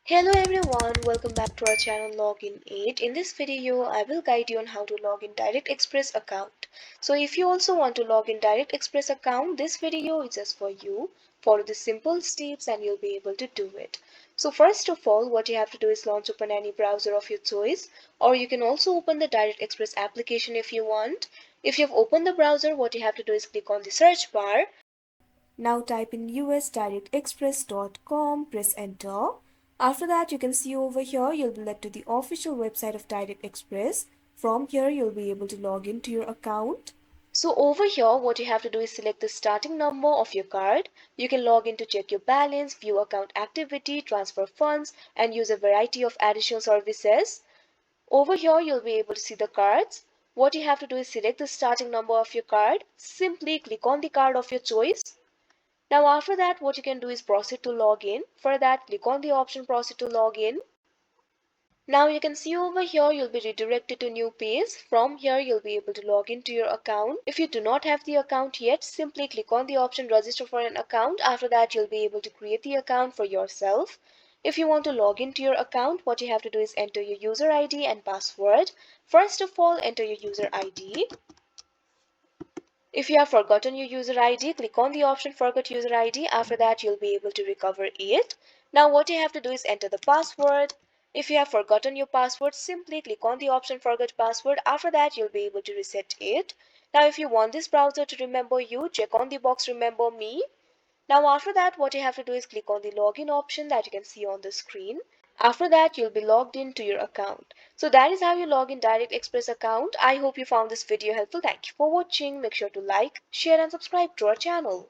Hello everyone, welcome back to our channel Login 8. In this video, I will guide you on how to log in Direct Express account. So if you also want to log in Direct Express account, this video is just for you. Follow the simple steps and you'll be able to do it. So first of all, what you have to do is launch open any browser of your choice, or you can also open the Direct Express application if you want. If you've opened the browser, what you have to do is click on the search bar. Now type in usdirectexpress.com, press enter. After that, you can see over here, you'll be led to the official website of Direct Express. From here, you'll be able to log into your account. So over here, what you have to do is select the starting number of your card. You can log in to check your balance, view account activity, transfer funds, and use a variety of additional services. Over here, you'll be able to see the cards. What you have to do is select the starting number of your card. Simply click on the card of your choice. Now after that, what you can do is proceed to log in. For that, click on the option proceed to log in. Now you can see over here you'll be redirected to new page. From here you'll be able to log into your account. If you do not have the account yet, simply click on the option register for an account. After that you'll be able to create the account for yourself. If you want to log into your account, what you have to do is enter your user ID and password. First of all, enter your user ID. If you have forgotten your user ID, click on the option Forgot User ID. After that, you'll be able to recover it. Now, what you have to do is enter the password. If you have forgotten your password, simply click on the option Forgot Password. After that, you'll be able to reset it. Now, if you want this browser to remember you, check on the box Remember Me. Now, after that, what you have to do is click on the login option that you can see on the screen. After that, you'll be logged into your account. So that is how you log in Direct Express account. I hope you found this video helpful. Thank you for watching. Make sure to like, share and subscribe to our channel.